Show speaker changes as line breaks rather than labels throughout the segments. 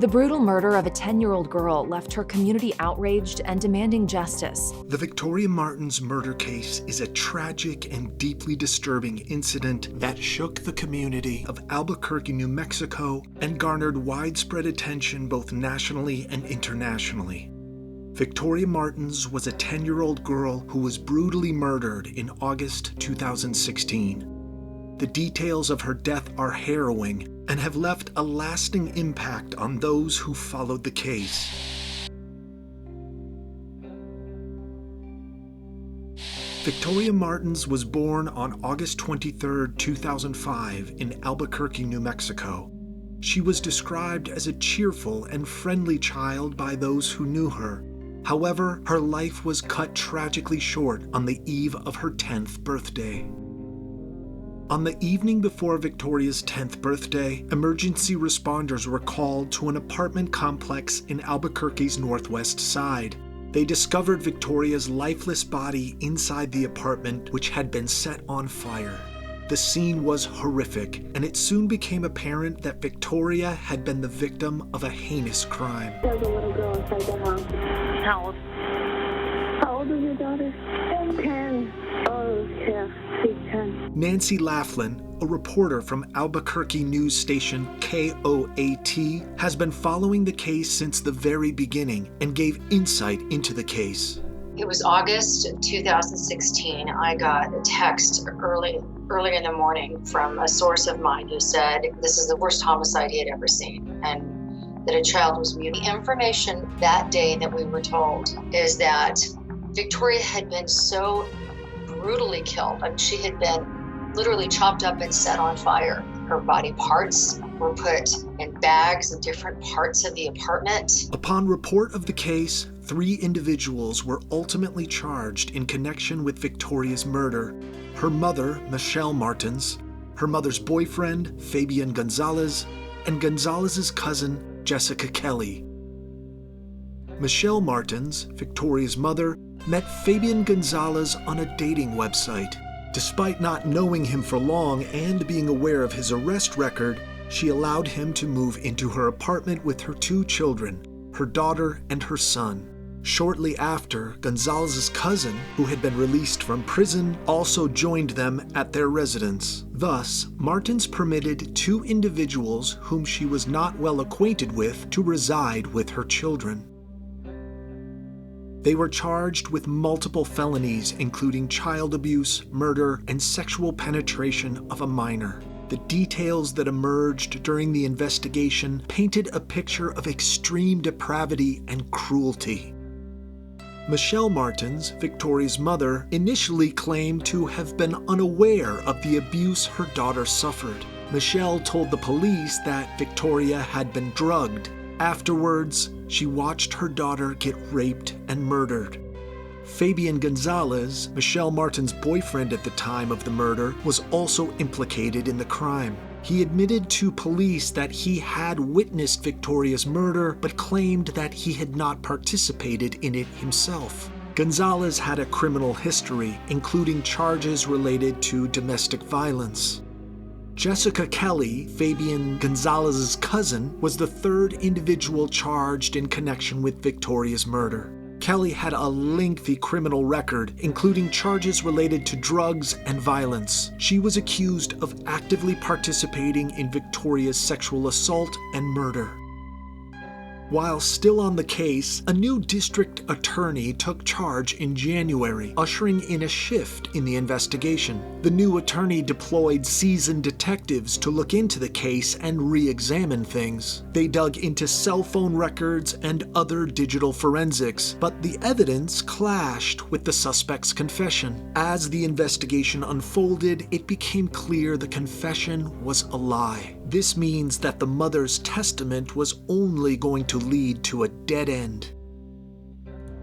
The brutal murder of a 10-year-old girl left her community outraged and demanding justice.
The Victoria Martens murder case is a tragic and deeply disturbing incident that shook the community of Albuquerque, New Mexico, and garnered widespread attention both nationally and internationally. Victoria Martens was a 10-year-old girl who was brutally murdered in August 2016. The details of her death are harrowing and have left a lasting impact on those who followed the case. Victoria Martens was born on August 23, 2005 in Albuquerque, New Mexico. She was described as a cheerful and friendly child by those who knew her. However, her life was cut tragically short on the eve of her 10th birthday. On the evening before Victoria's 10th birthday, emergency responders were called to an apartment complex in Albuquerque's northwest side. They discovered Victoria's lifeless body inside the apartment, which had been set on fire. The scene was horrific, and it soon became apparent that Victoria had been the victim of a heinous crime.
There's a little girl inside the house.
How old?
How old is your daughter? 10. Oh, yeah, she's 10.
Nancy Laughlin, a reporter from Albuquerque news station KOAT, has been following the case since the very beginning and gave insight into the case.
It was August of 2016. I got a text early in the morning from a source of mine who said this is the worst homicide he had ever seen and that a child was mutilated. The information that day that we were told is that Victoria had been so brutally killed. She had been literally chopped up and set on fire. Her body parts were put in bags in different parts of the apartment.
Upon report of the case, 3 individuals were ultimately charged in connection with Victoria's murder: her mother, Michelle Martens, her mother's boyfriend, Fabian Gonzalez, and Gonzalez's cousin, Jessica Kelly. Michelle Martens, Victoria's mother, met Fabian Gonzalez on a dating website. Despite not knowing him for long and being aware of his arrest record, she allowed him to move into her apartment with her 2 children, her daughter and her son. Shortly after, Gonzalez's cousin, who had been released from prison, also joined them at their residence. Thus, Martens permitted 2 individuals whom she was not well acquainted with to reside with her children. They were charged with multiple felonies, including child abuse, murder, and sexual penetration of a minor. The details that emerged during the investigation painted a picture of extreme depravity and cruelty. Michelle Martens, Victoria's mother, initially claimed to have been unaware of the abuse her daughter suffered. Michelle told the police that Victoria had been drugged. Afterwards, she watched her daughter get raped and murdered. Fabian Gonzalez, Michelle Martens' boyfriend at the time of the murder, was also implicated in the crime. He admitted to police that he had witnessed Victoria's murder, but claimed that he had not participated in it himself. Gonzalez had a criminal history, including charges related to domestic violence. Jessica Kelly, Fabian Gonzalez's cousin, was the 3rd individual charged in connection with Victoria's murder. Kelly had a lengthy criminal record, including charges related to drugs and violence. She was accused of actively participating in Victoria's sexual assault and murder. While still on the case, a new district attorney took charge in January, ushering in a shift in the investigation. The new attorney deployed seasoned detectives to look into the case and re-examine things. They dug into cell phone records and other digital forensics, but the evidence clashed with the suspect's confession. As the investigation unfolded, it became clear the confession was a lie. This means that the mother's testament was only going to lead to a dead end.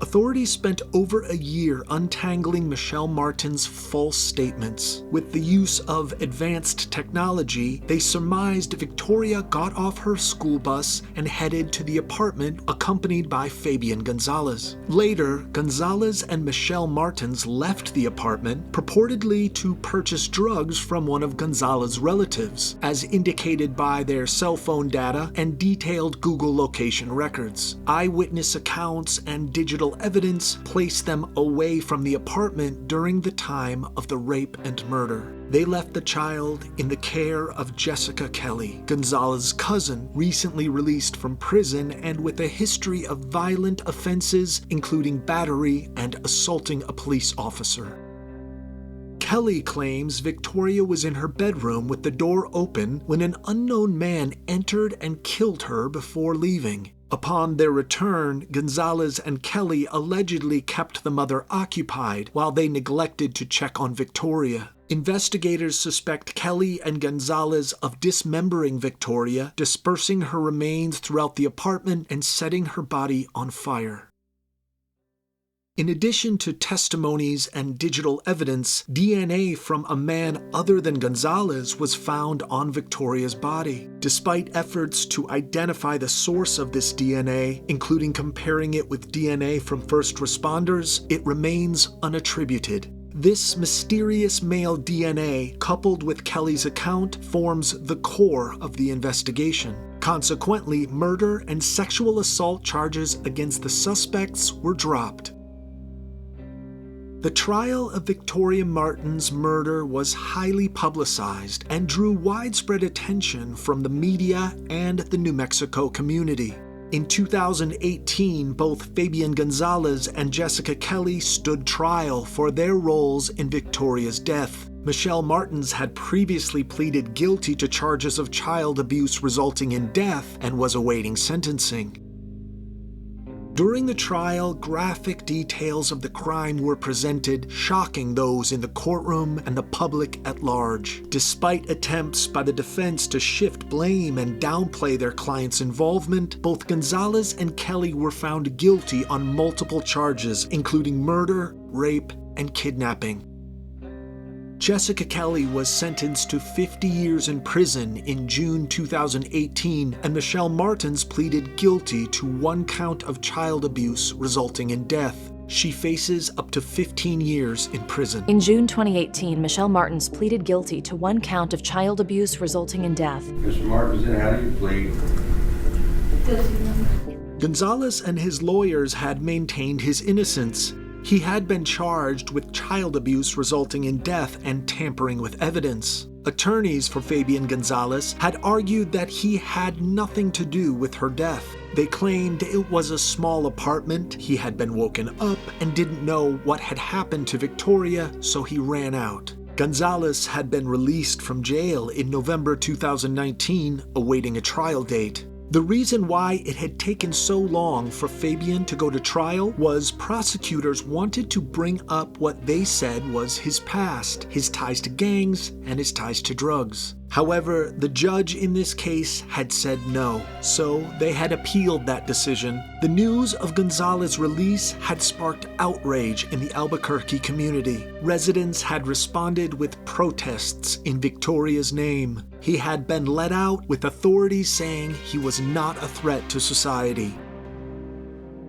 Authorities spent over a year untangling Michelle Martens' false statements. With the use of advanced technology, they surmised Victoria got off her school bus and headed to the apartment accompanied by Fabian Gonzalez. Later, Gonzalez and Michelle Martens left the apartment, purportedly to purchase drugs from one of Gonzalez's relatives, as indicated by their cell phone data and detailed Google location records. Eyewitness accounts and digital evidence placed them away from the apartment during the time of the rape and murder. They left the child in the care of Jessica Kelly, Gonzalez's cousin, recently released from prison and with a history of violent offenses, including battery and assaulting a police officer. Kelly claims Victoria was in her bedroom with the door open when an unknown man entered and killed her before leaving. Upon their return, Gonzalez and Kelly allegedly kept the mother occupied while they neglected to check on Victoria. Investigators suspect Kelly and Gonzalez of dismembering Victoria, dispersing her remains throughout the apartment, and setting her body on fire. In addition to testimonies and digital evidence, DNA from a man other than Gonzalez was found on Victoria's body. Despite efforts to identify the source of this DNA, including comparing it with DNA from first responders, it remains unattributed. This mysterious male DNA, coupled with Kelly's account, forms the core of the investigation. Consequently, murder and sexual assault charges against the suspects were dropped. The trial of Victoria Martens' murder was highly publicized and drew widespread attention from the media and the New Mexico community. In 2018, both Fabian Gonzalez and Jessica Kelly stood trial for their roles in Victoria's death. Michelle Martens had previously pleaded guilty to charges of child abuse resulting in death and was awaiting sentencing. During the trial, graphic details of the crime were presented, shocking those in the courtroom and the public at large. Despite attempts by the defense to shift blame and downplay their client's involvement, both Gonzalez and Kelly were found guilty on multiple charges, including murder, rape, and kidnapping. Jessica Kelly was sentenced to 50 years in prison in June 2018, and Michelle Martens pleaded guilty to one count of child abuse resulting in death. She faces up to 15 years in prison.
In June 2018, Michelle Martens pleaded guilty to one count of child abuse resulting in death.
Mr. Martens, how do you plead?
Gonzalez and his lawyers had maintained his innocence. He had been charged with child abuse resulting in death and tampering with evidence. Attorneys for Fabian Gonzalez had argued that he had nothing to do with her death. They claimed it was a small apartment, he had been woken up, and didn't know what had happened to Victoria, so he ran out. Gonzalez had been released from jail in November 2019, awaiting a trial date. The reason why it had taken so long for Fabian to go to trial was prosecutors wanted to bring up what they said was his past, his ties to gangs, and his ties to drugs. However, the judge in this case had said no, so they had appealed that decision. The news of Gonzalez's release had sparked outrage in the Albuquerque community. Residents had responded with protests in Victoria's name. He had been let out, with authorities saying he was not a threat to society.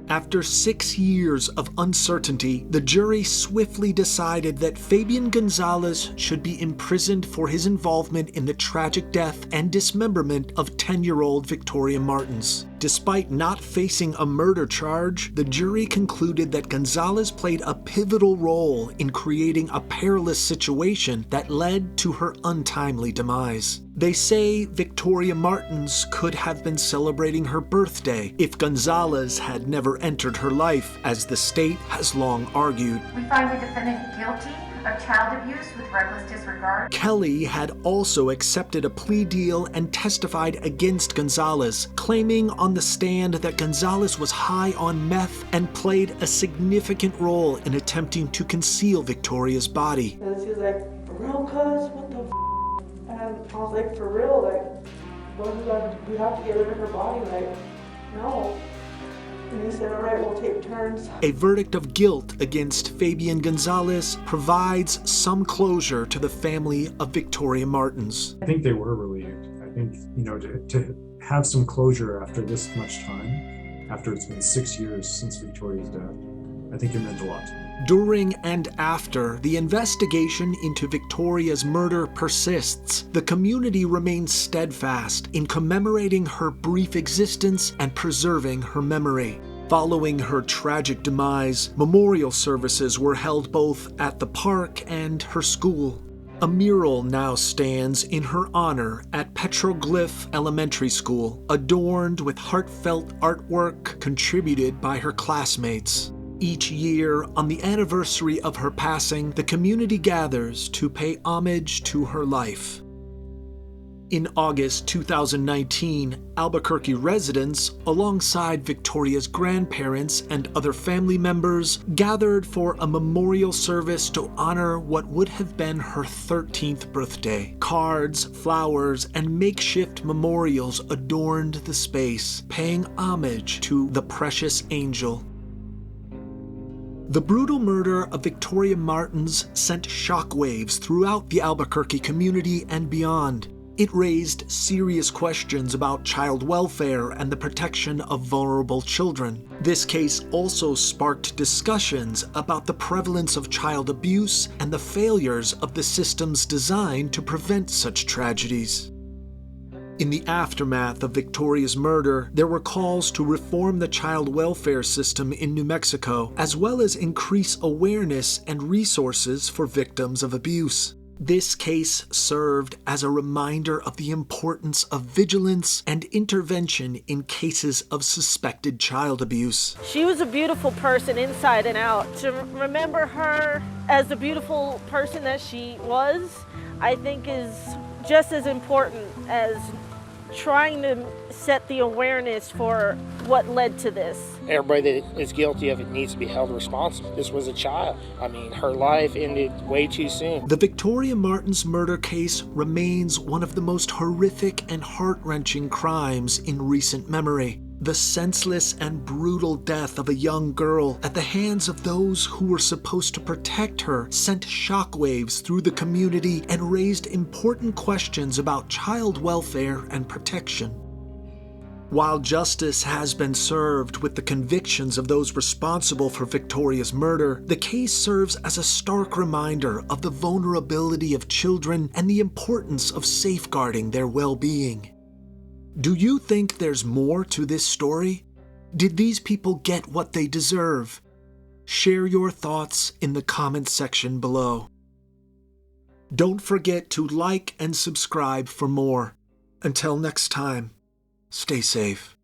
After 6 years of uncertainty, the jury swiftly decided that Fabian Gonzalez should be imprisoned for his involvement in the tragic death and dismemberment of 10-year-old Victoria Martens. Despite not facing a murder charge, the jury concluded that Gonzalez played a pivotal role in creating a perilous situation that led to her untimely demise. They say Victoria Martens could have been celebrating her birthday if Gonzalez had never entered her life, as the state has long argued.
We find the defendant guilty of child abuse with reckless disregard.
Kelly had also accepted a plea deal and testified against Gonzalez, claiming on the stand that Gonzalez was high on meth and played a significant role in attempting to conceal Victoria's body.
And she was like, "For real, cuz? What the f?" And I was like, "For real? Like, what is that? We have to get rid of her body? Like, no." And he said, all right, we'll take turns.
A verdict of guilt against Fabian Gonzalez provides some closure to the family of Victoria Martens.
I think they were relieved. I think, to have some closure after this much time, after it's been 6 years since Victoria's death, I think it meant a lot to me.
During and after the investigation into Victoria's murder persists, the community remains steadfast in commemorating her brief existence and preserving her memory. Following her tragic demise, memorial services were held both at the park and her school. A mural now stands in her honor at Petroglyph Elementary School, adorned with heartfelt artwork contributed by her classmates. Each year, on the anniversary of her passing, the community gathers to pay homage to her life. In August 2019, Albuquerque residents, alongside Victoria's grandparents and other family members, gathered for a memorial service to honor what would have been her 13th birthday. Cards, flowers, and makeshift memorials adorned the space, paying homage to the precious angel. The brutal murder of Victoria Martens sent shockwaves throughout the Albuquerque community and beyond. It raised serious questions about child welfare and the protection of vulnerable children. This case also sparked discussions about the prevalence of child abuse and the failures of the systems designed to prevent such tragedies. In the aftermath of Victoria's murder, there were calls to reform the child welfare system in New Mexico, as well as increase awareness and resources for victims of abuse. This case served as a reminder of the importance of vigilance and intervention in cases of suspected child abuse.
She was a beautiful person inside and out. To remember her as the beautiful person that she was, I think is just as important as trying to set the awareness for what led to this.
Everybody that is guilty of it needs to be held responsible. This was a child. I mean, her life ended way too soon.
The Victoria Martens murder case remains one of the most horrific and heart-wrenching crimes in recent memory. The senseless and brutal death of a young girl at the hands of those who were supposed to protect her sent shockwaves through the community and raised important questions about child welfare and protection. While justice has been served with the convictions of those responsible for Victoria's murder, the case serves as a stark reminder of the vulnerability of children and the importance of safeguarding their well-being. Do you think there's more to this story? Did these people get what they deserve? Share your thoughts in the comments section below. Don't forget to like and subscribe for more. Until next time, stay safe.